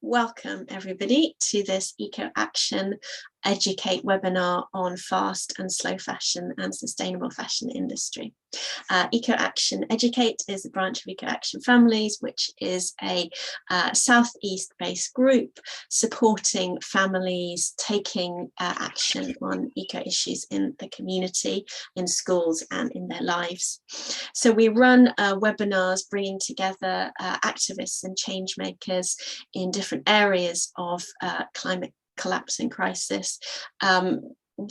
Welcome everybody to this Eco Action Educate webinar on fast and slow fashion and sustainable fashion industry. Eco Action Educate is a branch of Eco Action Families, which is a southeast based group supporting families taking action on eco issues in the community, in schools and in their lives. So we run webinars bringing together activists and change makers in different areas of climate collapse and crisis,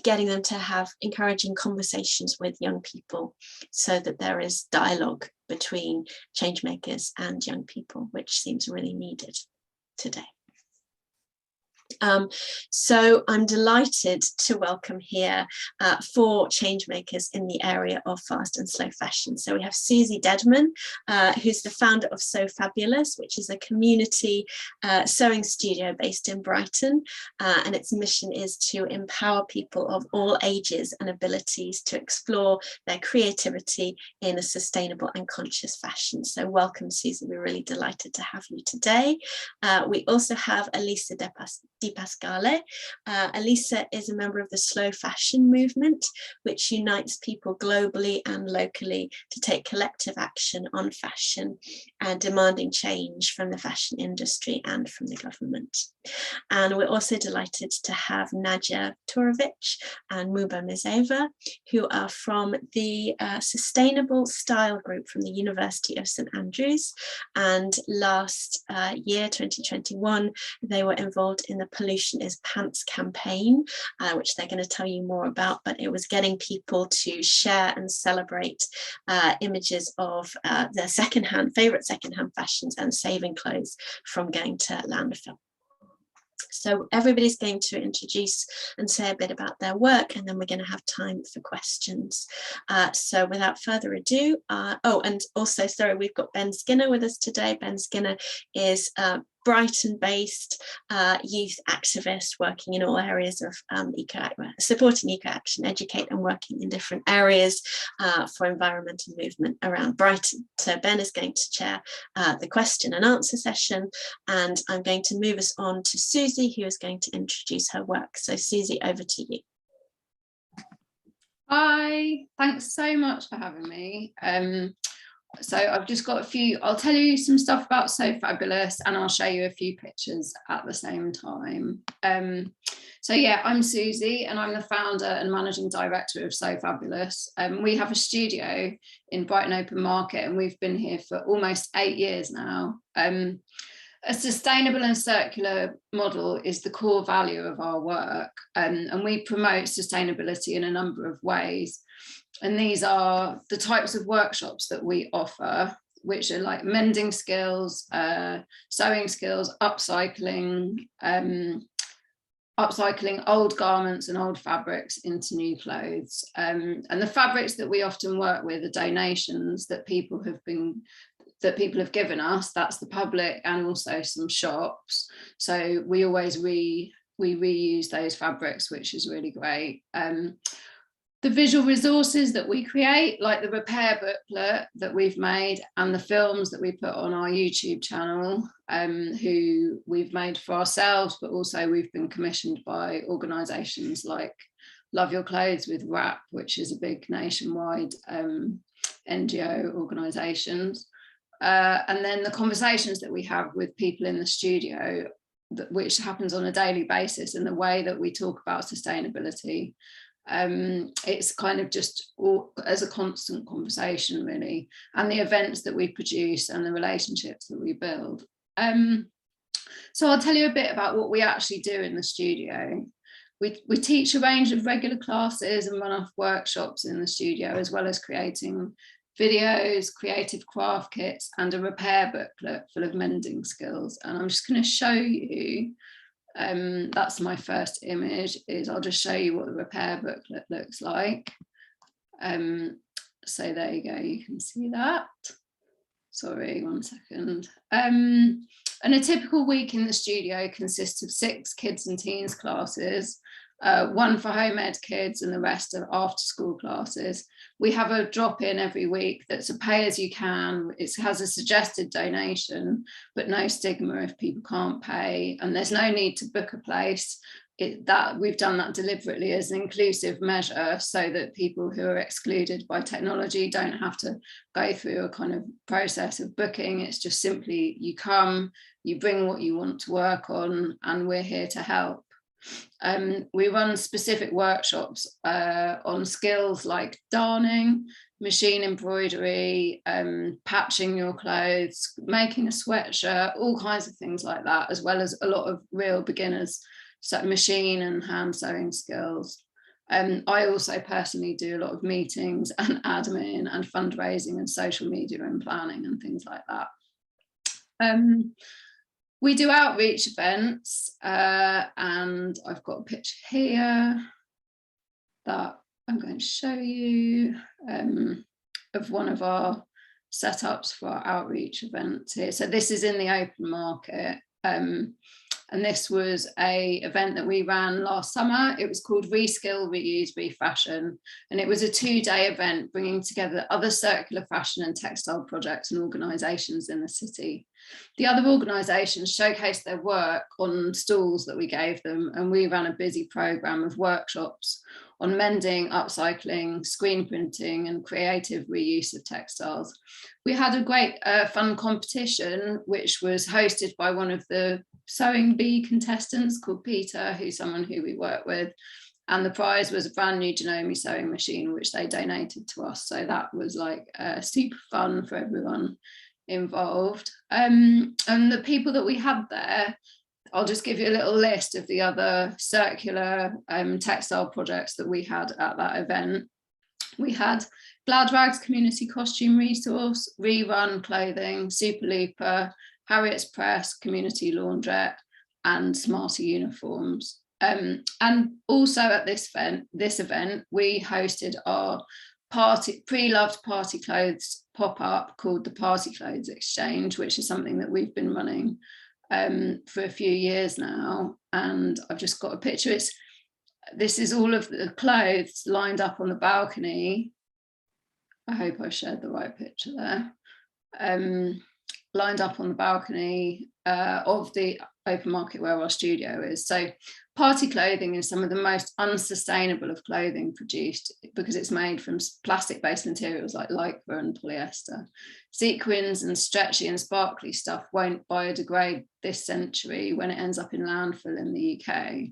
getting them to have encouraging conversations with young people so that there is dialogue between change makers and young people, which seems really needed today. So I'm delighted to welcome here 4 change makers in the area of fast and slow fashion. So we have Susie Dedman, who's the founder of So Fabulous, which is a community sewing studio based in Brighton, and its mission is to empower people of all ages and abilities to explore their creativity in a sustainable and conscious fashion. So welcome, Susie. We're really delighted to have you today. We also have Elisa Di Pasquale. Elisa is a member of the slow fashion movement, which unites people globally and locally to take collective action on fashion and demanding change from the fashion industry and from the government. And we're also delighted to have Nadia Turovic and Muba Mizeva, who are from the Sustainable Style Group from the University of St Andrews. And last year, 2021, they were involved in the Pollution is Pants campaign, which they're going to tell you more about, but it was getting people to share and celebrate images of their favourite secondhand fashions and saving clothes from going to landfill. So everybody's going to introduce and say a bit about their work, and then we're going to have time for questions. So without further ado, and also, sorry, we've got Ben Skinner with us today. Ben Skinner is Brighton-based youth activist working in all areas of supporting Eco Action Educate and working in different areas for environmental movement around Brighton. So Ben is going to chair the question and answer session, and I'm going to move us on to Susie, who is going to introduce her work. So Susie, over to you. Hi, thanks so much for having me. So I've just got I'll tell you some stuff about So Fabulous, and I'll show you a few pictures at the same time. So yeah, I'm Susie, and I'm the founder and managing director of So Fabulous. We have a studio in Brighton Open Market, and we've been here for almost 8 years now. A sustainable and circular model is the core value of our work, and we promote sustainability in a number of ways. And these are the types of workshops that we offer, which are like mending skills, sewing skills, upcycling old garments and old fabrics into new clothes. And the fabrics that we often work with are donations that people have given us. That's the public and also some shops. So we always we reuse those fabrics, which is really great. The visual resources that we create, like the repair booklet that we've made and the films that we put on our YouTube channel, who we've made for ourselves, but also we've been commissioned by organisations like Love Your Clothes with WRAP, which is a big nationwide NGO organisations. And then the conversations that we have with people in the studio, which happens on a daily basis, and the way that we talk about sustainability. It's kind of just as a constant conversation, really, and the events that we produce and the relationships that we build. So I'll tell you a bit about what we actually do in the studio. We teach a range of regular classes and run off workshops in the studio, as well as creating videos, creative craft kits, and a repair booklet full of mending skills. And I'm just going to show you. That's my first image. I'll just show you what the repair booklet looks like. So there you go, you can see that. Sorry, one second. And a typical week in the studio consists of 6 kids and teens classes, one for home ed kids and the rest are after school classes. We have a drop in every week that's a pay as you can. It has a suggested donation, but no stigma if people can't pay, and there's no need to book a place. That we've done that deliberately as an inclusive measure so that people who are excluded by technology don't have to go through a kind of process of booking. It's just simply you come, you bring what you want to work on, and we're here to help. We run specific workshops on skills like darning, machine embroidery, patching your clothes, making a sweatshirt, all kinds of things like that, as well as a lot of real beginners, so machine and hand sewing skills. I also personally do a lot of meetings and admin and fundraising and social media and planning and things like that. We do outreach events, and I've got a picture here that I'm going to show you of one of our setups for our outreach events here. So this is in the open market, and this was a event that we ran last summer. It was called Reskill, Reuse, Refashion, and it was a 2-day event bringing together other circular fashion and textile projects and organisations in the city. The other organisations showcased their work on stalls that we gave them, and we ran a busy programme of workshops on mending, upcycling, screen printing and creative reuse of textiles. We had a great fun competition which was hosted by one of the Sewing Bee contestants called Peter, who's someone who we work with, and the prize was a brand new Janome sewing machine which they donated to us. So that was like super fun for everyone involved. And the people that we had there, I'll just give you a little list of the other circular textile projects that we had at that event. We had Glad Rags Community Costume Resource, Rerun Clothing, Super Looper, Harriet's Press, Community Laundrette, and Smarter Uniforms. And also at this event, we hosted our pre-loved party clothes pop-up called the Party Clothes Exchange, which is something that we've been running for a few years now. And I've just got a picture. This is all of the clothes lined up on the balcony. I hope I shared the right picture there. Lined up on the balcony of the open market where our studio is. So party clothing is some of the most unsustainable of clothing produced because it's made from plastic-based materials like lycra and polyester. Sequins and stretchy and sparkly stuff won't biodegrade this century when it ends up in landfill in the UK.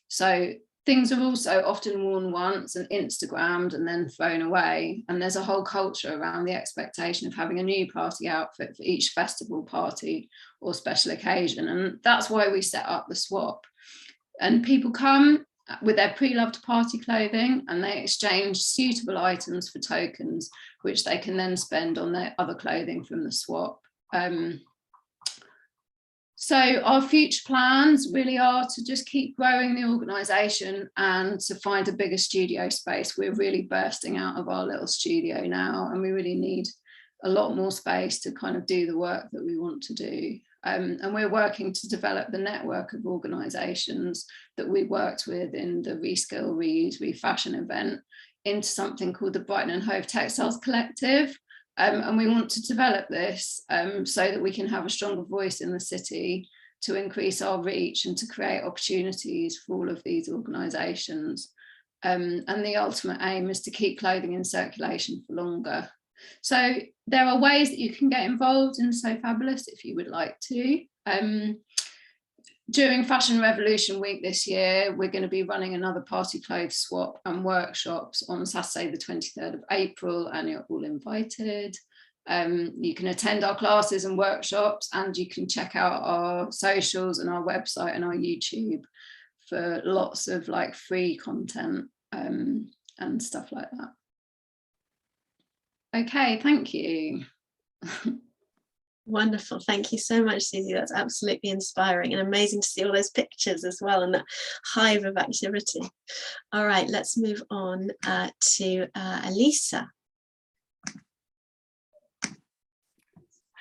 So things are also often worn once and Instagrammed and then thrown away. And there's a whole culture around the expectation of having a new party outfit for each festival, party or special occasion. And that's why we set up the swap. And people come with their pre-loved party clothing and they exchange suitable items for tokens, which they can then spend on their other clothing from the swap. So our future plans really are to just keep growing the organisation and to find a bigger studio space. We're really bursting out of our little studio now, and we really need a lot more space to kind of do the work that we want to do. And we're working to develop the network of organisations that we worked with in the Reskill, Reuse, Refashion event into something called the Brighton and Hove Textiles Collective. And we want to develop this so that we can have a stronger voice in the city to increase our reach and to create opportunities for all of these organisations. And the ultimate aim is to keep clothing in circulation for longer. So there are ways that you can get involved in So Fabulous if you would like to. During Fashion Revolution Week this year, we're going to be running another party clothes swap and workshops on Saturday the 23rd of April, and you're all invited. You can attend our classes and workshops, and you can check out our socials and our website and our YouTube for lots of like free content and stuff like that. Okay, thank you. Wonderful. Thank you so much, Susie. That's absolutely inspiring and amazing to see all those pictures as well and that hive of activity. All right, let's move on to Elisa.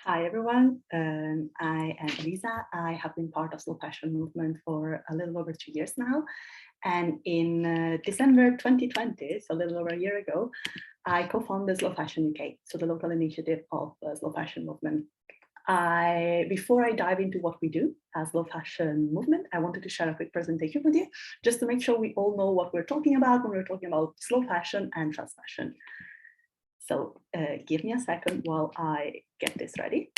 Hi everyone, I am Elisa. I have been part of slow fashion movement for a little over 2 years now. And in December 2020, so a little over a year ago, I co-founded Slow Fashion UK, so the local initiative of the slow fashion movement. Before I dive into what we do as slow fashion movement, I wanted to share a quick presentation with you, just to make sure we all know what we're talking about when we're talking about slow fashion and fast fashion. So give me a second while I get this ready.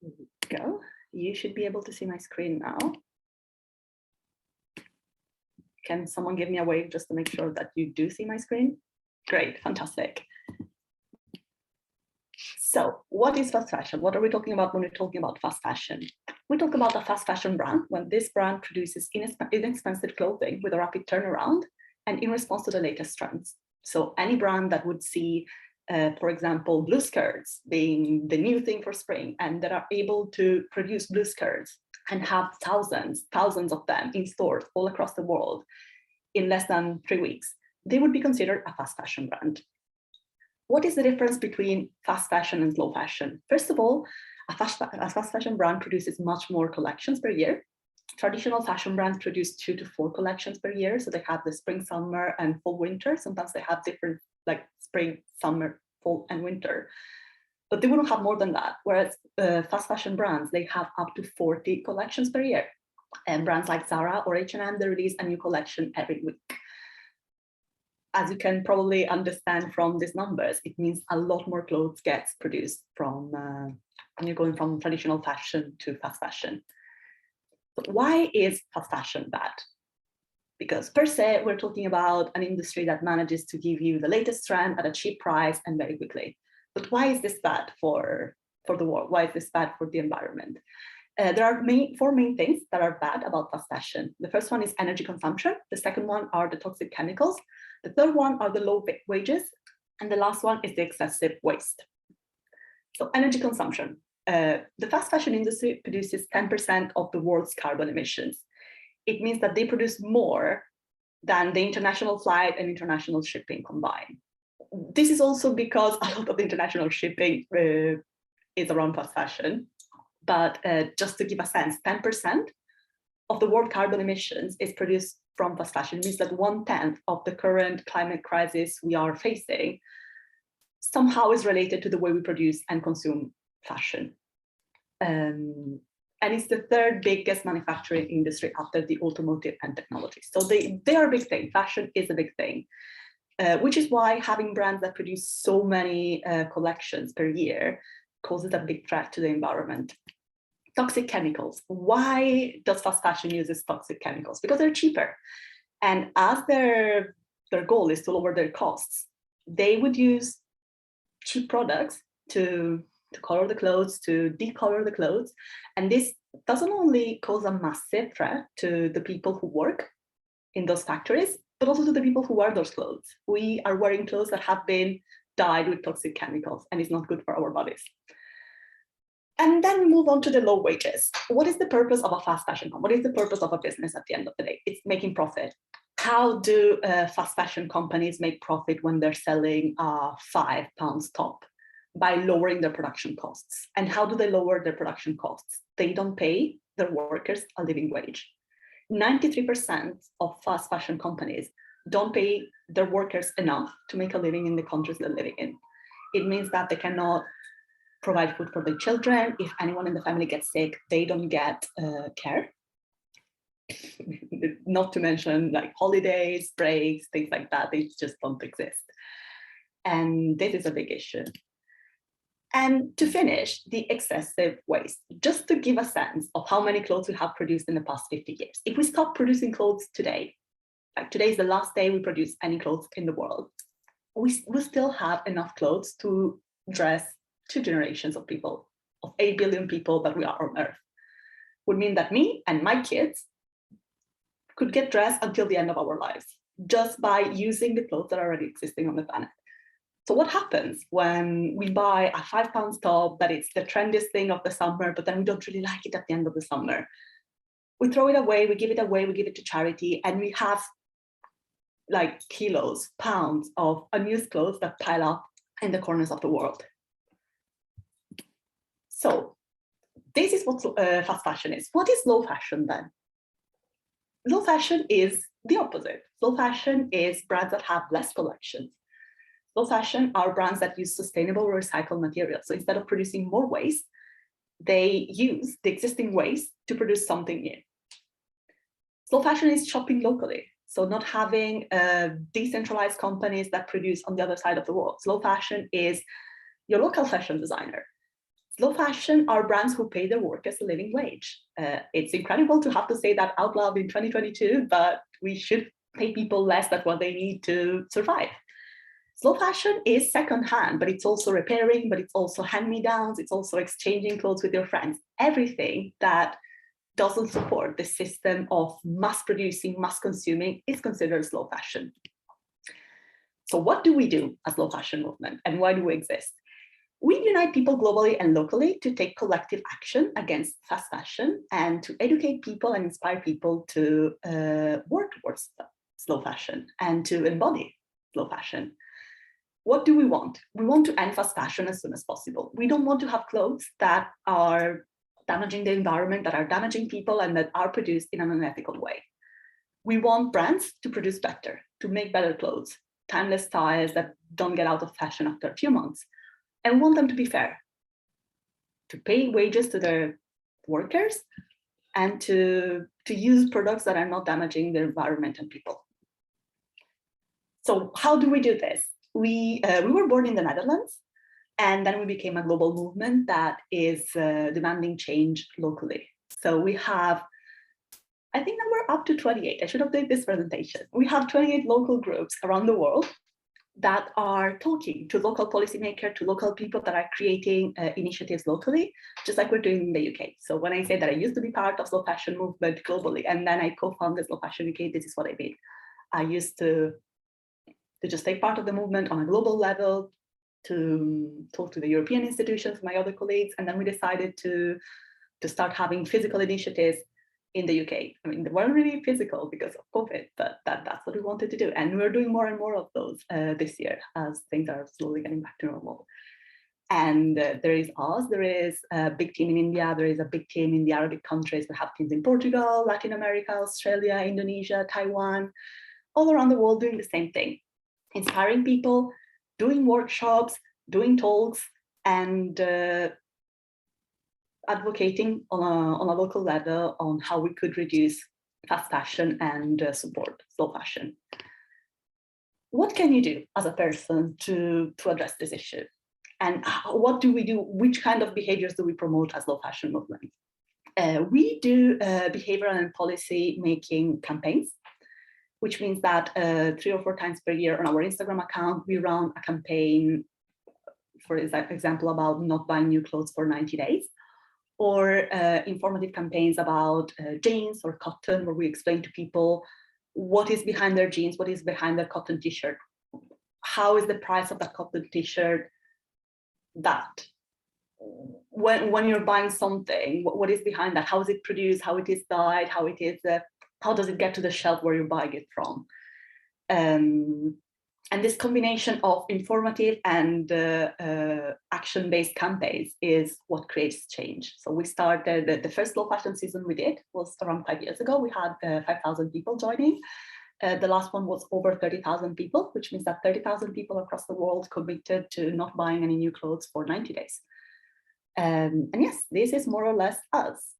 Here we go. You should be able to see my screen now. Can someone give me a wave just to make sure that you do see my screen? Great, fantastic. So what is fast fashion? What are we talking about when we're talking about fast fashion? We talk about a fast fashion brand when this brand produces inexpensive clothing with a rapid turnaround and in response to the latest trends. So any brand that would see, for example, blue skirts being the new thing for spring, and that are able to produce blue skirts and have thousands of them in stores all across the world in less than 3 weeks, they would be considered a fast fashion brand. What is the difference between fast fashion and slow fashion? First of all, a fast fashion brand produces much more collections per year. Traditional fashion brands produce 2 to 4 collections per year. So they have the spring, summer, and fall, winter. Sometimes they have different, like spring, summer, fall, and winter. But they wouldn't have more than that. Whereas fast fashion brands, they have up to 40 collections per year. And brands like Zara or H&M, they release a new collection every week. As you can probably understand from these numbers, it means a lot more clothes gets produced from when you're going from traditional fashion to fast fashion. But why is fast fashion bad? Because per se, we're talking about an industry that manages to give you the latest trend at a cheap price and very quickly. But why is this bad for the world? Why is this bad for the environment? There are 4 main things that are bad about fast fashion. The first one is energy consumption. The second one are the toxic chemicals. The third one are the low wages. And the last one is the excessive waste. So energy consumption. The fast fashion industry produces 10% of the world's carbon emissions. It means that they produce more than the international flight and international shipping combined. This is also because a lot of the international shipping is around fast fashion. But just to give a sense, 10% of the world carbon emissions is produced from fast fashion. It means that 1/10 of the current climate crisis we are facing somehow is related to the way we produce and consume fashion. And it's the third biggest manufacturing industry after the automotive and technology. So they are a big thing. Fashion is a big thing, which is why having brands that produce so many collections per year causes a big threat to the environment. Toxic chemicals. Why does fast fashion use toxic chemicals? Because they're cheaper. And as their goal is to lower their costs, they would use cheap products to color the clothes, to decolor the clothes. And this doesn't only cause a massive threat to the people who work in those factories, but also to the people who wear those clothes. We are wearing clothes that have been dyed with toxic chemicals, and it's not good for our bodies. And then we move on to the low wages. What is the purpose of a fast fashion company? What is the purpose of a business at the end of the day? It's making profit. How do fast fashion companies make profit when they're selling a £5 top? By lowering their production costs. And how do they lower their production costs? They don't pay their workers a living wage. 93% of fast fashion companies don't pay their workers enough to make a living in the countries they're living in. It means that they cannot provide food for their children. If anyone in the family gets sick, they don't get care. Not to mention like holidays, breaks, things like that. They just don't exist. And this is a big issue. And to finish, the excessive waste, just to give a sense of how many clothes we have produced in the past 50 years. If we stop producing clothes today, like today is the last day we produce any clothes in the world, we still have enough clothes to dress 2 generations of people, of 8 billion people that we are on Earth. Would mean that me and my kids could get dressed until the end of our lives, just by using the clothes that are already existing on the planet. So what happens when we buy a £5 top that it's the trendiest thing of the summer, but then we don't really like it at the end of the summer? We throw it away, we give it to charity, and we have like kilos, pounds of unused clothes that pile up in the corners of the world. So this is what fast fashion is. What is slow fashion then? Slow fashion is the opposite. Slow fashion is brands that have less collections. Slow fashion are brands that use sustainable or recycled materials. So instead of producing more waste, they use the existing waste to produce something new. Slow fashion is shopping locally. So not having decentralized companies that produce on the other side of the world. Slow fashion is your local fashion designer. Slow fashion are brands who pay their workers a living wage. It's incredible to have to say that out loud in 2022, but we should pay people less than what they need to survive. Slow fashion is secondhand, but it's also repairing, but it's also hand-me-downs, it's also exchanging clothes with your friends. Everything that doesn't support the system of mass producing, mass consuming is considered slow fashion. So what do we do as slow fashion movement, and why do we exist? We unite people globally and locally to take collective action against fast fashion and to educate people and inspire people to work towards slow fashion and to embody slow fashion. What do we want? We want to end fast fashion as soon as possible. We don't want to have clothes that are damaging the environment, that are damaging people, and that are produced in an unethical way. We want brands to produce better, to make better clothes, timeless styles that don't get out of fashion after a few months. And want them to be fair, to pay wages to their workers and to use products that are not damaging the environment and people. So how do we do this? We were born in the Netherlands, and then we became a global movement that is demanding change locally. So we have, I think that we're up to 28. I should update this presentation. We have 28 local groups around the world that are talking to local policymakers, to local people that are creating initiatives locally, just like we're doing in the UK. So when I say that I used to be part of slow fashion movement globally, and then I co-founded Slow Fashion UK, this is what I did. I used to just take part of the movement on a global level, to talk to the European institutions, my other colleagues, and then we decided to start having physical initiatives in the UK. I mean, they weren't really physical because of COVID, but that's what we wanted to do. And we're doing more and more of those this year as things are slowly getting back to normal. And there is us, there is a big team in India, there is a big team in the Arabic countries. We have teams in Portugal, Latin America, Australia, Indonesia, Taiwan, all around the world doing the same thing. Inspiring people, doing workshops, doing talks, and advocating on a local level on how we could reduce fast fashion and support slow fashion. What can you do as a person to address this issue? And what do we do? Which kind of behaviors do we promote as slow fashion movement? We do behavioral and policy making campaigns, which means that 3 or 4 times per year on our Instagram account, we run a campaign, for example, about not buying new clothes for 90 days. Or informative campaigns about jeans or cotton, where we explain to people what is behind their jeans, what is behind their cotton t-shirt, how is the price of that cotton t-shirt that. When you're buying something, what is behind that? How is it produced? How it is dyed? How it is? How does it get to the shelf where you're buying it from? And this combination of informative and action-based campaigns is what creates change. So we started, the first slow fashion season we did was around 5 years ago. We had 5,000 people joining. The last one was over 30,000 people, which means that 30,000 people across the world committed to not buying any new clothes for 90 days. And yes, this is more or less us.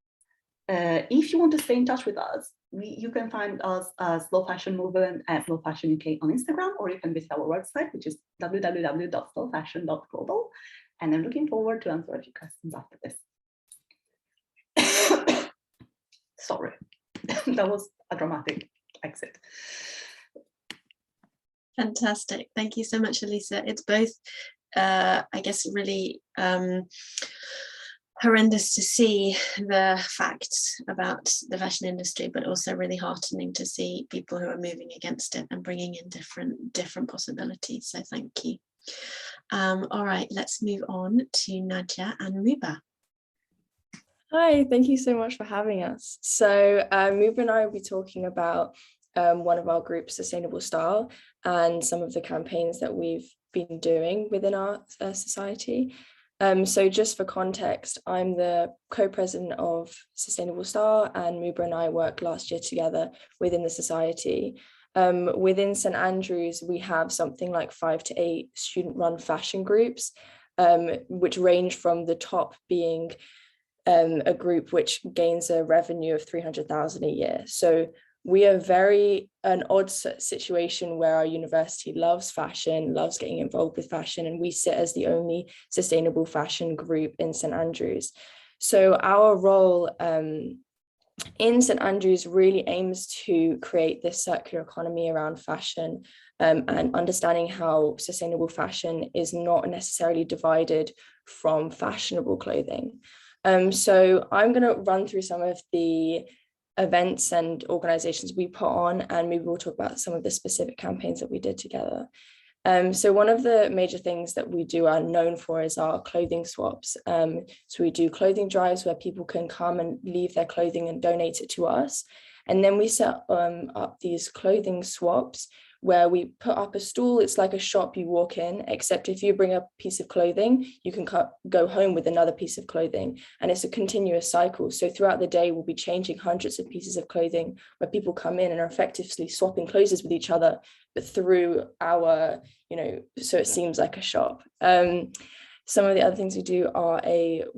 If you want to stay in touch with us, you can find us as Slow Fashion Movement at Slow Fashion UK on Instagram, or you can visit our website, which is www.slowfashion.global. And I'm looking forward to answer a few questions after this. Sorry, that was a dramatic exit. Fantastic. Thank you so much, Elisa. It's both, I guess, really horrendous to see the facts about the fashion industry, but also really heartening to see people who are moving against it and bringing in different possibilities. So thank you. All right, let's move on to Nadia and Muba. Hi, thank you so much for having us. So Muba and I will be talking about one of our groups, Sustainable Style, and some of the campaigns that we've been doing within our society. So just for context, I'm the co-president of Sustainable Style, and Muba and I worked last year together within the society. Within St Andrews, we have something like 5 to 8 student-run fashion groups, which range from the top being a group which gains a revenue of 300,000 a year. So we are an odd situation where our university loves fashion, loves getting involved with fashion, and we sit as the only sustainable fashion group in St Andrews. So our role in St Andrews really aims to create this circular economy around fashion, and understanding how sustainable fashion is not necessarily divided from fashionable clothing. So I'm going to run through some of the events and organizations we put on, and maybe we'll talk about some of the specific campaigns that we did together. So one of the major things that we are known for is our clothing swaps. So we do clothing drives where people can come and leave their clothing and donate it to us. And then we set up these clothing swaps where we put up a stall. It's like a shop you walk in, except if you bring a piece of clothing, you can go home with another piece of clothing. And it's a continuous cycle. So throughout the day, we'll be changing hundreds of pieces of clothing where people come in and are effectively swapping clothes with each other, but through our, so it seems like a shop. Some of the other things we do are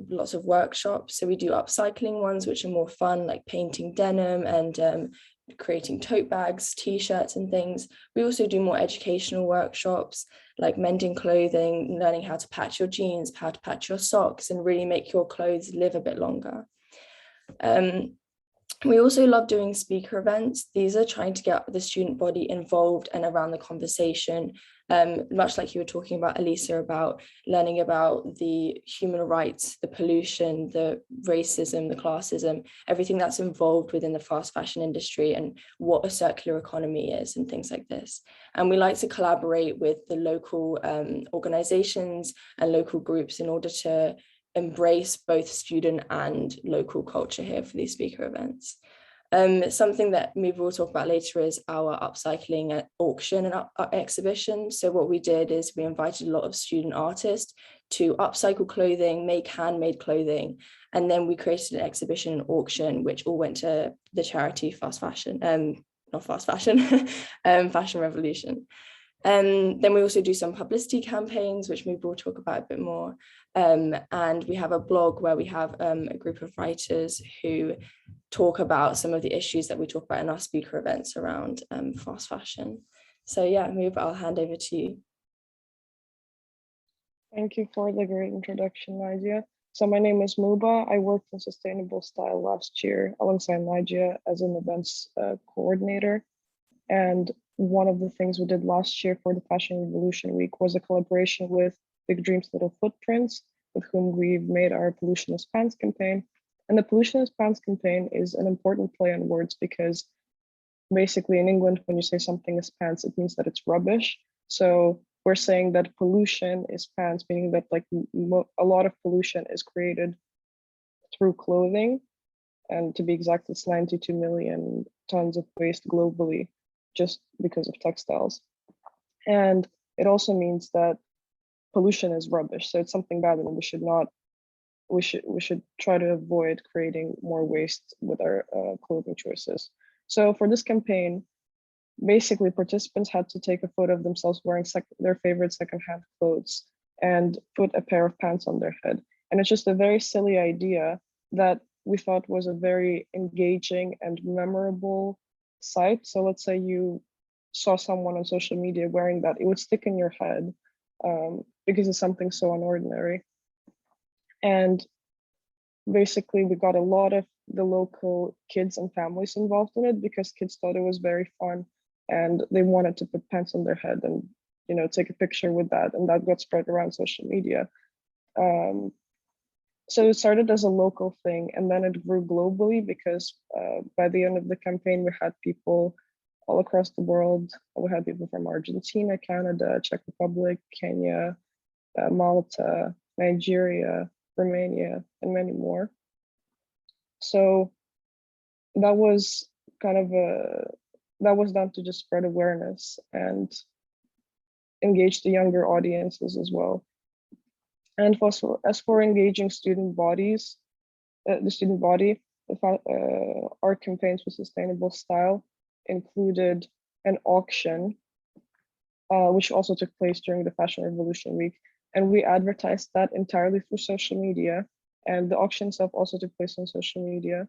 lots of workshops. So we do upcycling ones, which are more fun, like painting denim and creating tote bags, t-shirts and things. We also do more educational workshops like mending clothing, learning how to patch your jeans, how to patch your socks, and really make your clothes live a bit longer. We also love doing speaker events. These are trying to get the student body involved and around the conversation, much like you were talking about, Elisa, about learning about the human rights, the pollution, the racism, the classism, everything that's involved within the fast fashion industry and what a circular economy is and things like this. And we like to collaborate with the local organizations and local groups in order to embrace both student and local culture here for these speaker events. Something that maybe we'll talk about later is our upcycling auction and exhibition. So what we did is we invited a lot of student artists to upcycle clothing, make handmade clothing, and then we created an exhibition and auction, which all went to the charity Fast Fashion, not Fast Fashion, Fashion Revolution. Then we also do some publicity campaigns, which maybe we'll talk about a bit more. And we have a blog where we have a group of writers who talk about some of the issues that we talk about in our speaker events around fast fashion. So yeah, Muba, I'll hand over to you. Thank you for the great introduction, Nadia. So my name is Muba. I worked in Sustainable Style last year alongside Nadia as an events coordinator. And one of the things we did last year for the Fashion Revolution Week was a collaboration with Big Dreams Little Footprints, with whom we've made our Pollutionist Pants campaign. And the Pollutionist Pants campaign is an important play on words because basically in England, when you say something is pants, it means that it's rubbish. So we're saying that pollution is pants, meaning that like a lot of pollution is created through clothing. And to be exact, it's 92 million tons of waste globally just because of textiles. And it also means that pollution is rubbish. So it's something bad, and we should try to avoid creating more waste with our clothing choices. So for this campaign, basically participants had to take a photo of themselves wearing their favorite secondhand clothes and put a pair of pants on their head. And it's just a very silly idea that we thought was a very engaging and memorable sight. So let's say you saw someone on social media wearing that, it would stick in your head because it's something so unordinary. And basically we got a lot of the local kids and families involved in it because kids thought it was very fun and they wanted to put pants on their head and, you know, take a picture with that, and that got spread around social media. So it started as a local thing, and then it grew globally because by the end of the campaign, we had people all across the world. We had people from Argentina, Canada, Czech Republic, Kenya, Malta, Nigeria, Romania, and many more. So that was kind of that was done to just spread awareness and engage the younger audiences as well. And as for engaging student bodies, the student body, our campaigns for sustainable style included an auction, which also took place during the Fashion Revolution Week. And we advertised that entirely through social media. And the auction itself also took place on social media.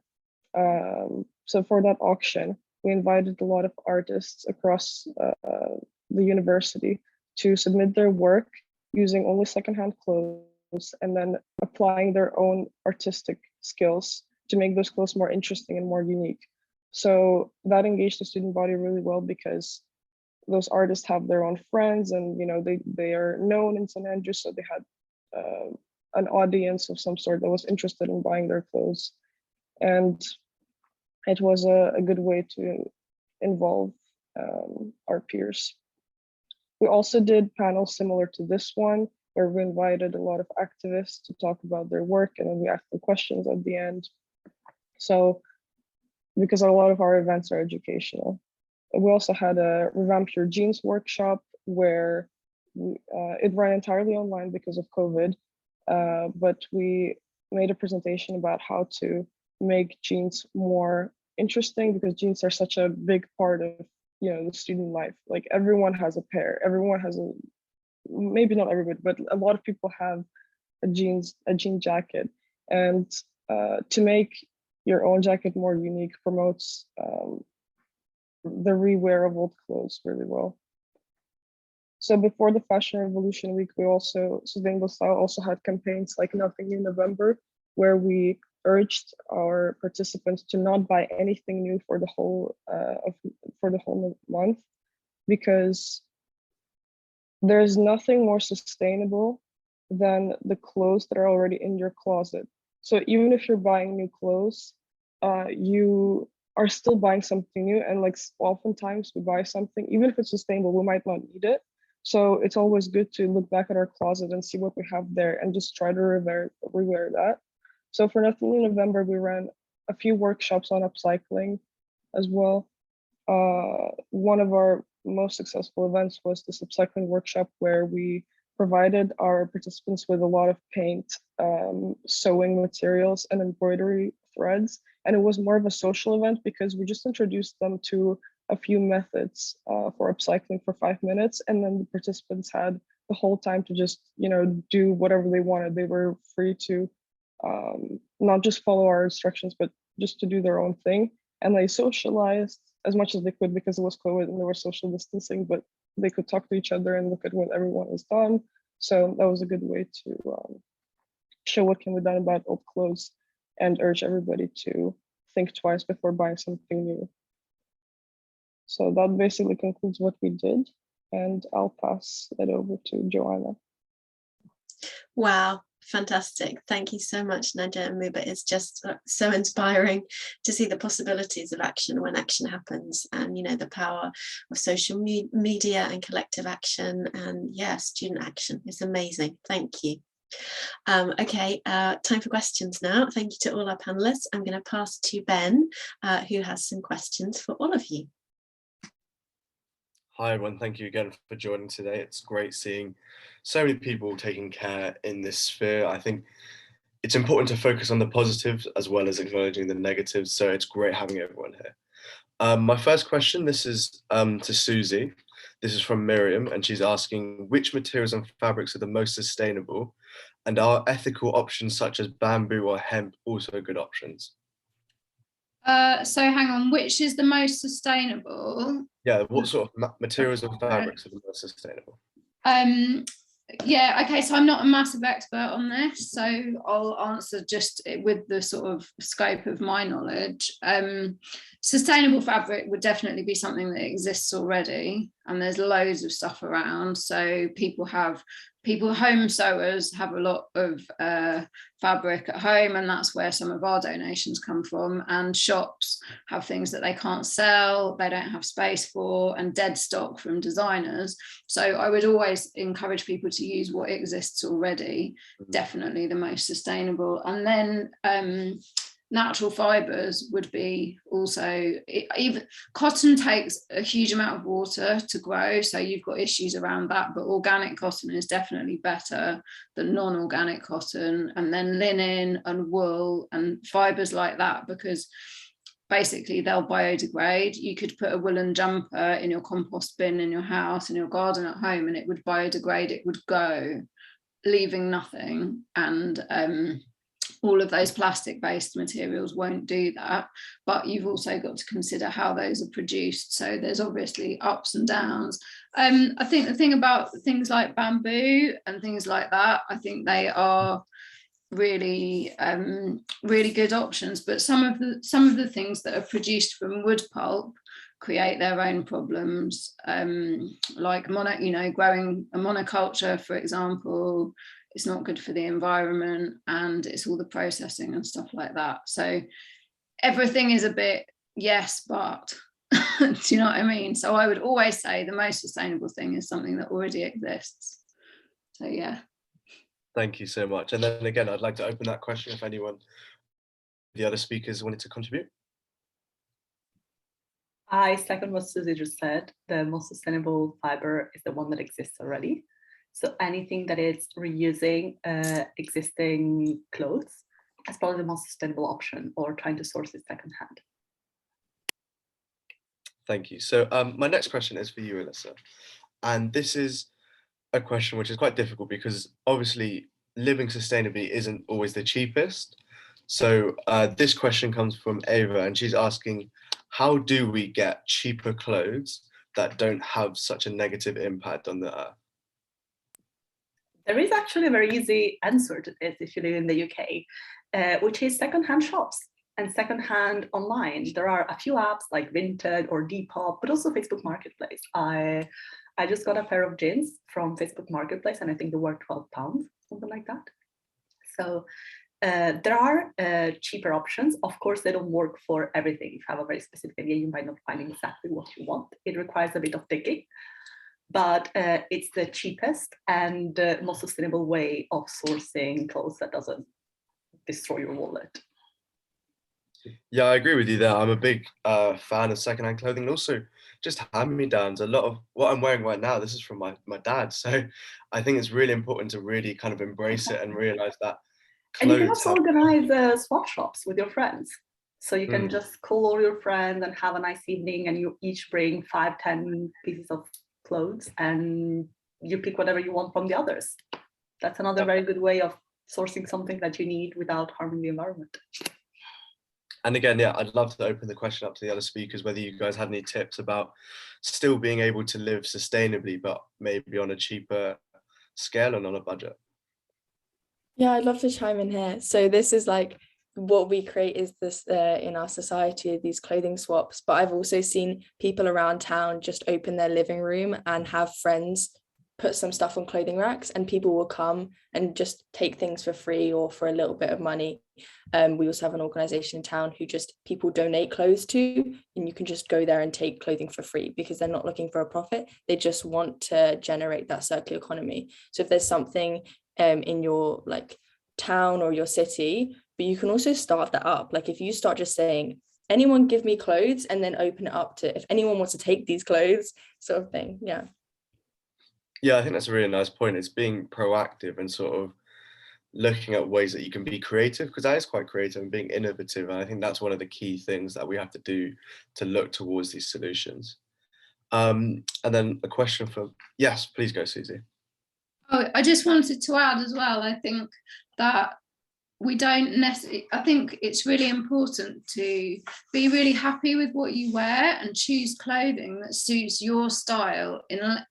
So for that auction, we invited a lot of artists across the university to submit their work using only secondhand clothes and then applying their own artistic skills to make those clothes more interesting and more unique. So that engaged the student body really well because those artists have their own friends and they are known in St. Andrews, so they had an audience of some sort that was interested in buying their clothes. And it was a good way to involve our peers. We also did panels similar to this one, where we invited a lot of activists to talk about their work, and then we asked them questions at the end. So, because a lot of our events are educational. We also had a Revamped Your Jeans workshop where it ran entirely online because of COVID, but we made a presentation about how to make jeans more interesting, because jeans are such a big part of the student life. Like everyone has a pair, everyone has maybe not everybody, but a lot of people have a jean jacket. And to make your own jacket more unique promotes the rewear of old clothes really well. So before the Fashion Revolution Week, we also, Sustainable Style also had campaigns like Nothing New November, where we urged our participants to not buy anything new for the whole month, because there's nothing more sustainable than the clothes that are already in your closet. So even if you're buying new clothes, you are still buying something new, and like oftentimes we buy something, even if it's sustainable, we might not need it. So it's always good to look back at our closet and see what we have there and just try to rewear that. So for Nothing New November, we ran a few workshops on upcycling as well. One of our most successful events was this upcycling workshop, where we provided our participants with a lot of paint, sewing materials, and embroidery threads. And it was more of a social event because we just introduced them to a few methods for upcycling for 5 minutes. And then the participants had the whole time to just, do whatever they wanted. They were free to not just follow our instructions, but just to do their own thing. And they socialized as much as they could because it was COVID and there was social distancing, but they could talk to each other and look at what everyone has done. So that was a good way to show what can be done about old clothes and urge everybody to think twice before buying something new. So that basically concludes what we did, and I'll pass that over to Joanna. Wow, fantastic. Thank you so much, Nadia and Muba. It's just so inspiring to see the possibilities of action when action happens, and the power of social media and collective action, and student action is amazing. Thank you. Okay, time for questions now. Thank you to all our panelists. I'm going to pass to Ben, who has some questions for all of you. Hi everyone, thank you again for joining today. It's great seeing so many people taking care in this sphere. I think it's important to focus on the positives as well as acknowledging the negatives, so it's great having everyone here. My first question, this is to Susie. This is from Miriam, and she's asking, which materials and fabrics are the most sustainable, and are ethical options such as bamboo or hemp also good options? So hang on, which is the most sustainable? Yeah, what sort of materials and fabrics are the most sustainable? Yeah, okay, so I'm not a massive expert on this, so I'll answer just with the sort of scope of my knowledge. Sustainable fabric would definitely be something that exists already, and there's loads of stuff around. So home sewers have a lot of fabric at home, and that's where some of our donations come from. And shops have things that they can't sell, they don't have space for, and dead stock from designers. So I would always encourage people to use what exists already, definitely the most sustainable. And then natural fibres would be also, even cotton takes a huge amount of water to grow, so you've got issues around that, but organic cotton is definitely better than non-organic cotton. And then linen and wool and fibres like that, because basically they'll biodegrade. You could put a woolen jumper in your compost bin in your house, in your garden at home, and it would biodegrade, it would go, leaving nothing. And all of those plastic-based materials won't do that. But you've also got to consider how those are produced. So there's obviously ups and downs. I think the thing about things like bamboo and things like that, I think they are really really good options, but some of the things that are produced from wood pulp create their own problems, like growing a monoculture, for example. It's not good for the environment, and it's all the processing and stuff like that. So everything is a bit yes but. Do you know what I mean? So I would always say the most sustainable thing is something that already exists. So yeah. Thank you so much. And then again, I'd like to open that question if anyone, the other speakers, wanted to contribute. I second what Susie just said. The most sustainable fiber is the one that exists already. So anything that is reusing existing clothes is probably the most sustainable option, or trying to source it secondhand. Thank you. So my next question is for you, Alyssa. And this is a question which is quite difficult, because obviously living sustainably isn't always the cheapest. So this question comes from Ava, and she's asking, how do we get cheaper clothes that don't have such a negative impact on the earth? There is actually a very easy answer to this if you live in the UK, which is secondhand shops and secondhand online. There are a few apps like Vinted or Depop, but also Facebook Marketplace. I just got a pair of jeans from Facebook Marketplace, and I think they were £12, something like that. So there are cheaper options. Of course, they don't work for everything. If you have a very specific idea, you might not find exactly what you want. It requires a bit of digging, but it's the cheapest and most sustainable way of sourcing clothes that doesn't destroy your wallet. Yeah, I agree with you there. I'm a big fan of secondhand clothing, and also just hand-me-downs. A lot of what I'm wearing right now, this is from my dad. So I think it's really important to really kind of embrace it and realize that and you can also organize swap shops with your friends. So you can just call all your friends and have a nice evening, and you each bring 5-10 pieces of clothes, and you pick whatever you want from the others. That's another very good way of sourcing something that you need without harming the environment. And again, yeah, I'd love to open the question up to the other speakers, whether you guys had any tips about still being able to live sustainably, but maybe on a cheaper scale and on a budget. Yeah, I'd love to chime in here. So this is like what we create is this in our society, these clothing swaps. But I've also seen people around town just open their living room and have friends put some stuff on clothing racks, and people will come and just take things for free or for a little bit of money. We also have an organization in town who just people donate clothes to, and you can just go there and take clothing for free because they're not looking for a profit. They just want to generate that circular economy. So if there's something in your like town or your city, but you can also start that up. Like if you start just saying, anyone give me clothes, and then open it up to if anyone wants to take these clothes, sort of thing. Yeah. Yeah, I think that's a really nice point. It's being proactive and sort of looking at ways that you can be creative, because that is quite creative, and being innovative. And I think that's one of the key things that we have to do to look towards these solutions. And then a question for, yes, please go, Susie. Oh, I just wanted to add as well, I think that we don't necessarily, I think it's really important to be really happy with what you wear and choose clothing that suits your style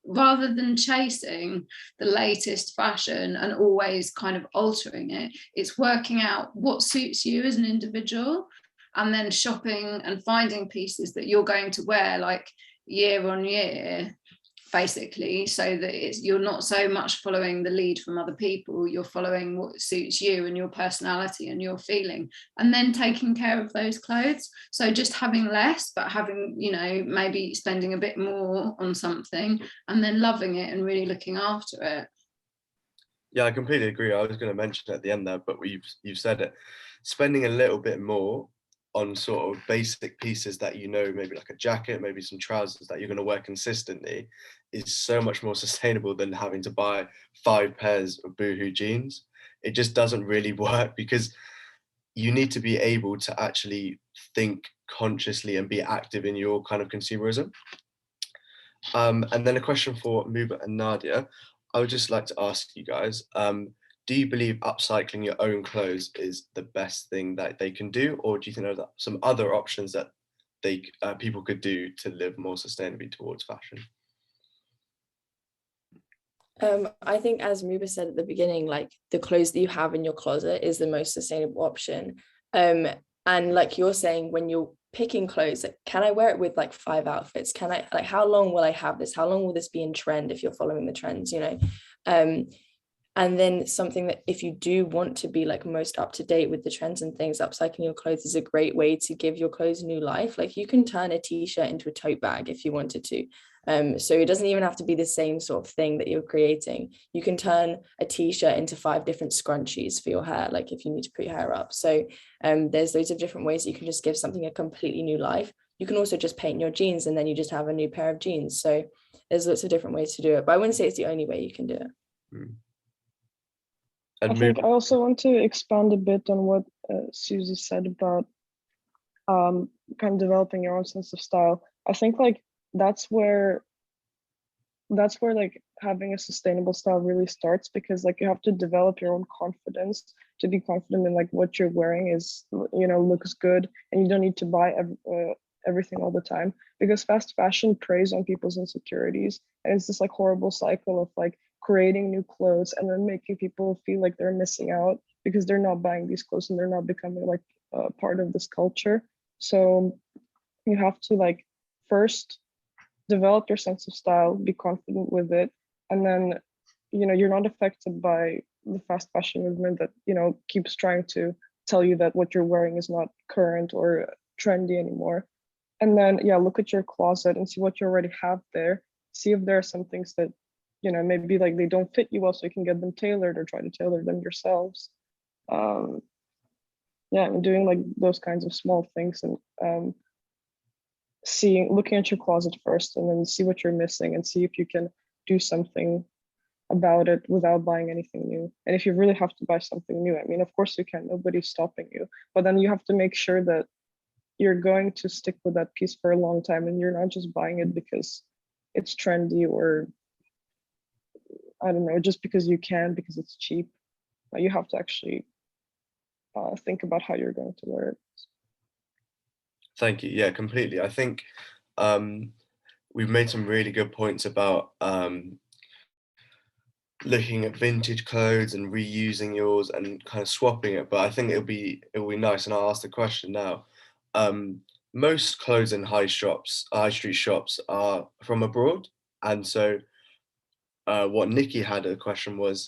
rather than chasing the latest fashion and always kind of altering it. It's working out what suits you as an individual, and then shopping and finding pieces that you're going to wear like year on year, basically, so that you're not so much following the lead from other people, you're following what suits you and your personality and your feeling, and then taking care of those clothes. So just having less, but having, you know, maybe spending a bit more on something and then loving it and really looking after it. Yeah, I completely agree. I was going to mention it at the end there, but you've said it. Spending a little bit more on sort of basic pieces that maybe like a jacket, maybe some trousers that you're going to wear consistently, is so much more sustainable than having to buy 5 pairs of Boohoo jeans. It just doesn't really work because you need to be able to actually think consciously and be active in your kind of consumerism. And then a question for Muba and Nadia. I would just like to ask you guys, do you believe upcycling your own clothes is the best thing that they can do? Or do you think there are some other options that people could do to live more sustainably towards fashion? I think, as Muba said at the beginning, like the clothes that you have in your closet is the most sustainable option. And like you're saying, when you're picking clothes, like, can I wear it with like 5 outfits? Can I, like, how long will I have this? How long will this be in trend if you're following the trends, you know? And then something that if you do want to be like most up to date with the trends and things, upcycling your clothes is a great way to give your clothes new life. Like you can turn a t-shirt into a tote bag if you wanted to. So it doesn't even have to be the same sort of thing that you're creating. You can turn a t-shirt into 5 different scrunchies for your hair, like if you need to put your hair up. So there's loads of different ways you can just give something a completely new life. You can also just paint your jeans and then you just have a new pair of jeans. So there's lots of different ways to do it, but I wouldn't say it's the only way you can do it. I think I also want to expand a bit on what Susie said about kind of developing your own sense of style. I think like that's where like having a sustainable style really starts, because like you have to develop your own confidence to be confident in like what you're wearing is, you know, looks good, and you don't need to buy everything all the time, because fast fashion preys on people's insecurities, and it's this like horrible cycle of like creating new clothes and then making people feel like they're missing out because they're not buying these clothes and they're not becoming like part of this culture. So you have to like first develop your sense of style, be confident with it, and then, you know, you're not affected by the fast fashion movement that, you know, keeps trying to tell you that what you're wearing is not current or trendy anymore. And then, yeah, look at your closet and see what you already have there. See if there are some things that, you know, maybe like they don't fit you well, so you can get them tailored or try to tailor them yourselves. Yeah, and doing like those kinds of small things, and looking at your closet first, and then see what you're missing and see if you can do something about it without buying anything new. And if you really have to buy something new, I mean, of course you can, nobody's stopping you, but then you have to make sure that you're going to stick with that piece for a long time, and you're not just buying it because it's trendy, or I don't know, just because you can, because it's cheap. You have to actually think about how you're going to wear it. Thank you. Yeah, completely. I think we've made some really good points about looking at vintage clothes and reusing yours and kind of swapping it. But I think it'll be nice, and I'll ask the question now. Most clothes in high street shops are from abroad, and so what Nikki had a question was,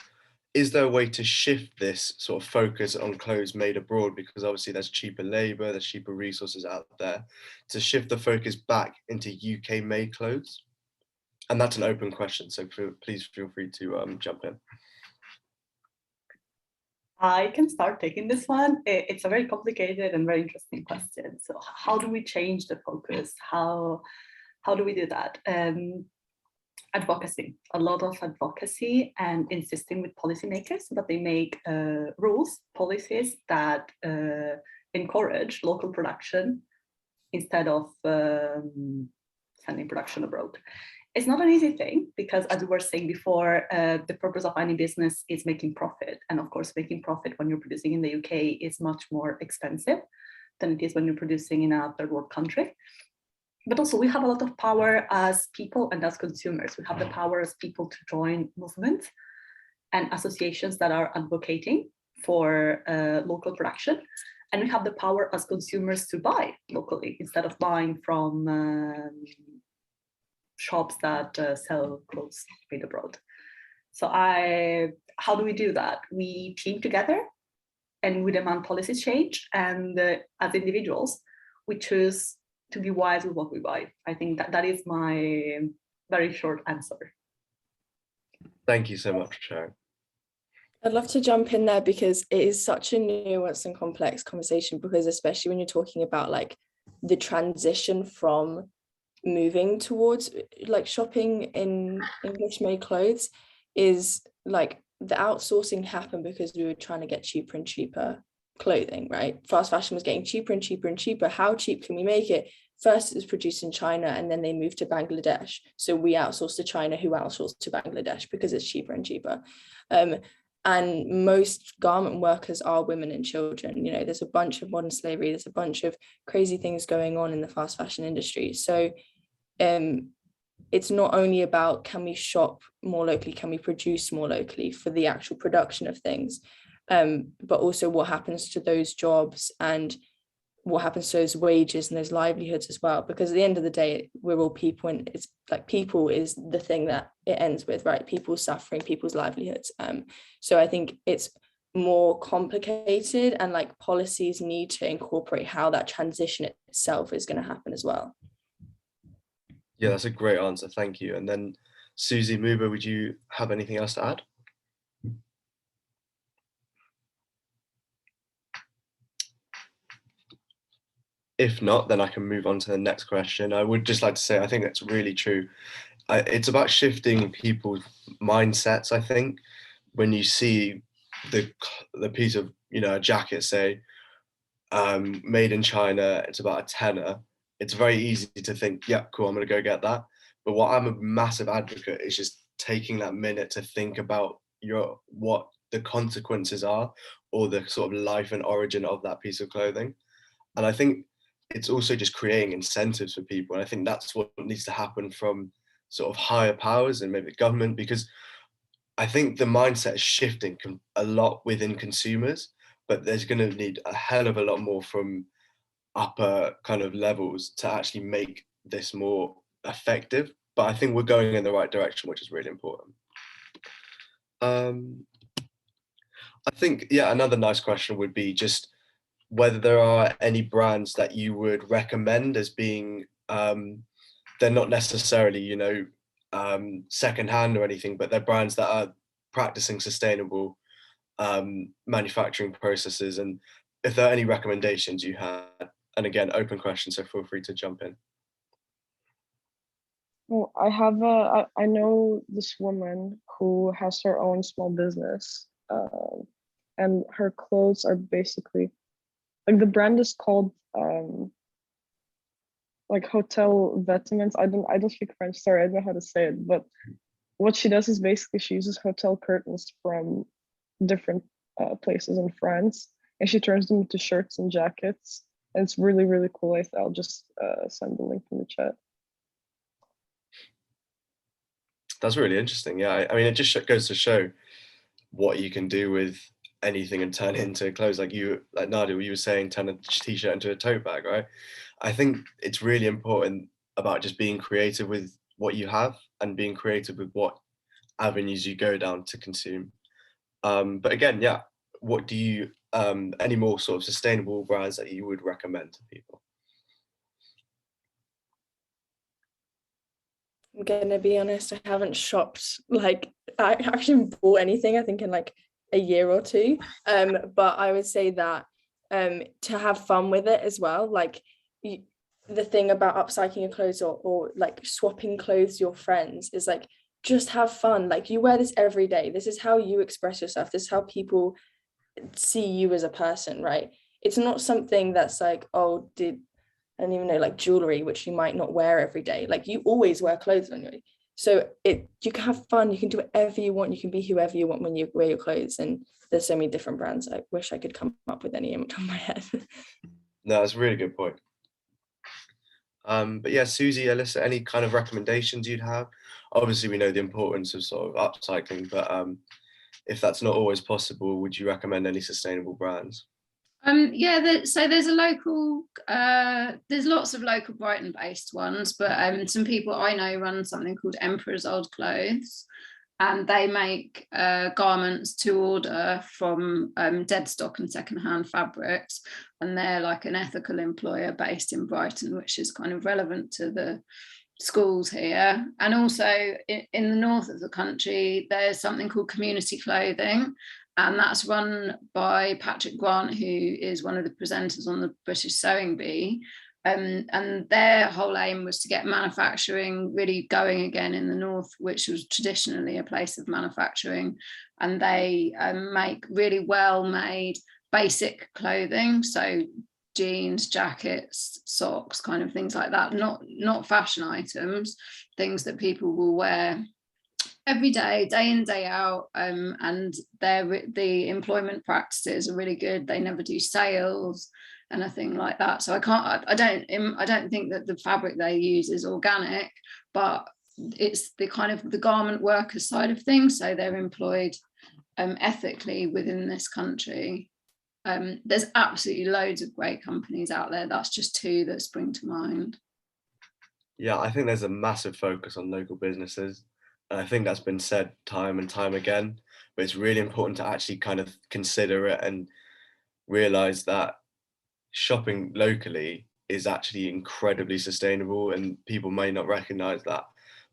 is there a way to shift this sort of focus on clothes made abroad, because obviously there's cheaper labor, there's cheaper resources out there, to shift the focus back into UK made clothes? And that's an open question, so please feel free to jump in. I can start taking this one. It's a very complicated and very interesting question. So how do we change the focus? How do we do that? Advocacy, a lot of advocacy, and insisting with policymakers that they make rules, policies that encourage local production instead of sending production abroad. It's not an easy thing, because as we were saying before, the purpose of any business is making profit. And of course, making profit when you're producing in the UK is much more expensive than it is when you're producing in a third world country. But also we have a lot of power as people and as consumers. We have the power as people to join movements and associations that are advocating for local production. And we have the power as consumers to buy locally instead of buying from shops that sell clothes made abroad. So how do we do that? We team together and we demand policy change. And as individuals, we choose to be wise with what we buy. I think that is my very short answer. Thank you so much, Sharon. I'd love to jump in there because it is such a nuanced and complex conversation, because especially when you're talking about like the transition from moving towards like shopping in English made clothes, is like the outsourcing happened because we were trying to get cheaper and cheaper clothing, right? Fast fashion was getting cheaper and cheaper and cheaper. How cheap can we make it? First it was produced in China, and then they moved to Bangladesh. So we outsourced to China, who outsourced to Bangladesh because it's cheaper and cheaper. And most garment workers are women and children. You know, there's a bunch of modern slavery, there's a bunch of crazy things going on in the fast fashion industry. So it's not only about, can we shop more locally, can we produce more locally for the actual production of things, but also what happens to those jobs and what happens to those wages and those livelihoods as well. Because at the end of the day, we're all people, and it's like people is the thing that it ends with, right? People suffering, people's livelihoods. So I think it's more complicated, and like policies need to incorporate how that transition itself is going to happen as well. Yeah, that's a great answer. Thank you. And then Susie, Muba, would you have anything else to add? If not, then I can move on to the next question. I would just like to say, I think that's really true. It's about shifting people's mindsets, I think. When you see the piece of, a jacket, say, made in China, it's about a tenner. It's very easy to think, yeah, cool, I'm going to go get that. But what I'm a massive advocate is just taking that minute to think about what the consequences are, or the sort of life and origin of that piece of clothing. And I think it's also just creating incentives for people. And I think that's what needs to happen from sort of higher powers and maybe the government, because I think the mindset is shifting a lot within consumers, but there's going to need a hell of a lot more from upper kind of levels to actually make this more effective. But I think we're going in the right direction, which is really important. I think, yeah, another nice question would be just whether there are any brands that you would recommend as being, they're not necessarily, secondhand or anything, but they're brands that are practicing sustainable manufacturing processes, and if there are any recommendations you had. And again, open question, so feel free to jump in. Well, I know this woman who has her own small business, and her clothes are basically, like, the brand is called like Hotel Vetements. I don't speak French, sorry, I don't know how to say it, but what she does is basically she uses hotel curtains from different places in France, and she turns them into shirts and jackets, and it's really, really cool. I'll just send the link in the chat. That's really interesting. Yeah, I mean, it just goes to show what you can do with anything and turn it into clothes. Like Nadia, you were saying, turn a t-shirt into a tote bag, right? I think it's really important about just being creative with what you have and being creative with what avenues you go down to consume. But again, yeah, what do you, any more sort of sustainable brands that you would recommend to people? I'm gonna be honest, I haven't shopped, like, I actually bought anything, I think, in like a year or two. But I would say that to have fun with it as well, like the thing about upcycling your clothes or like swapping clothes your friends is like, just have fun. Like, you wear this every day. This is how you express yourself. This is how people see you as a person, right? It's not something that's like, oh, I don't even know, like jewelry, which you might not wear every day. Like, you always wear clothes on you. So you can have fun, you can do whatever you want, you can be whoever you want when you wear your clothes. And there's so many different brands. I wish I could come up with any on top of my head. No, that's a really good point. But yeah, Susie, Alyssa, any kind of recommendations you'd have? Obviously, we know the importance of sort of upcycling, but if that's not always possible, would you recommend any sustainable brands? Yeah, so there's lots of local Brighton-based ones, but some people I know run something called Emperor's Old Clothes, and they make garments to order from dead stock and secondhand fabrics, and they're like an ethical employer based in Brighton, which is kind of relevant to the schools here. And also in the north of the country, there's something called community clothing, and that's run by Patrick Grant, who is one of the presenters on the British Sewing Bee. And their whole aim was to get manufacturing really going again in the north, which was traditionally a place of manufacturing. And they make really well-made basic clothing, so jeans, jackets, socks, kind of things like that, not fashion items, things that people will wear every day, day in, day out. And the employment practices are really good. They never do sales, anything like that. So I don't think that the fabric they use is organic, but it's the kind of the garment workers side of things. So they're employed ethically within this country. There's absolutely loads of great companies out there. That's just two that spring to mind. Yeah, I think there's a massive focus on local businesses. And I think that's been said time and time again, but it's really important to actually kind of consider it and realize that shopping locally is actually incredibly sustainable, and people may not recognize that,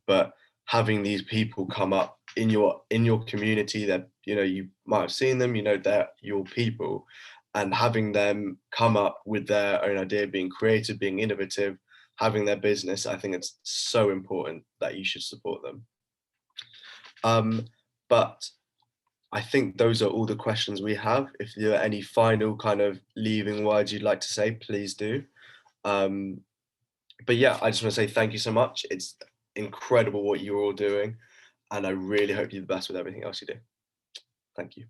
but having these people come up in your community that, you know, you might have seen them, you know, they're your people, and having them come up with their own idea, being creative, being innovative, having their business, I think it's so important that you should support them. But I think those are all the questions we have. If there are any final kind of leaving words you'd like to say, please do. But yeah, I just want to say thank you so much. It's incredible what you're all doing, and I really hope you're the best with everything else you do. Thank you.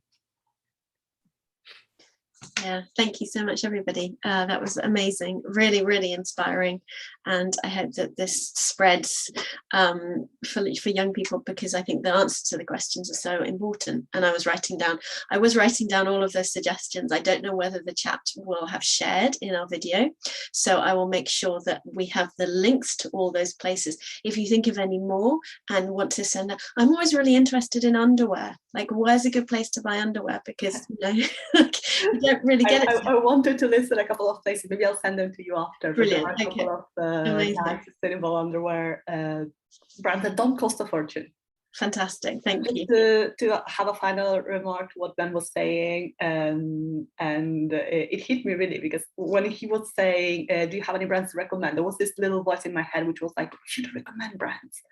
Yeah, thank you so much, everybody. That was amazing, really, really inspiring. And I hope that this spreads for young people, because I think the answers to the questions are so important. And I was writing down all of those suggestions. I don't know whether the chat will have shared in our video, so I will make sure that we have the links to all those places. If you think of any more and want to send out, I'm always really interested in underwear. Like, where's a good place to buy underwear? Because, you know, you don't really get it. I wanted to list a couple of places. Maybe I'll send them to you after. Brilliant. But there are a couple of nice sustainable underwear brands that don't cost a fortune. Fantastic, thank you. To have a final remark to what Ben was saying, and it hit me really, because when he was saying, do you have any brands to recommend, there was this little voice in my head which was like, we should recommend brands.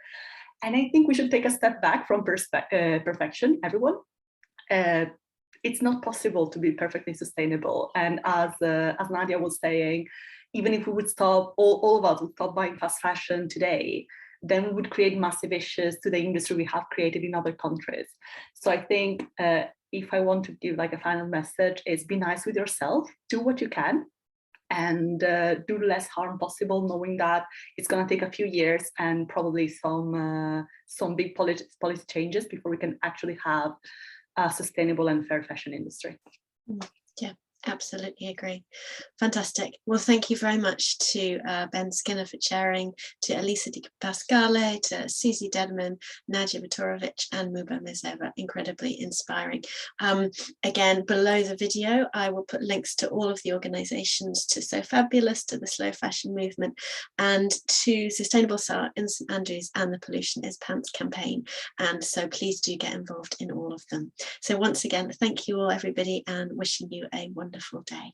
And I think we should take a step back from perfection, everyone. It's not possible to be perfectly sustainable. And as Nadia was saying, even if we would stop, all of us would stop buying fast fashion today, then we would create massive issues to the industry we have created in other countries. So I think if I want to give like a final message, is be nice with yourself, do what you can, and do less harm possible, knowing that it's going to take a few years and probably some big policy changes before we can actually have a sustainable and fair fashion industry. Yeah, absolutely agree. Fantastic. Well, thank you very much to Ben Skinner for chairing, to Elisa Di Pasquale, to Susie Dedman, Nadia Vitorovic, and Muba Mezeva. Incredibly inspiring. Again, below the video, I will put links to all of the organisations, to So Fabulous, to the Slow Fashion Movement, and to Sustainable Style in St Andrews and the Pollution is Pants campaign. And so please do get involved in all of them. So once again, thank you all, everybody, and wishing you a wonderful day.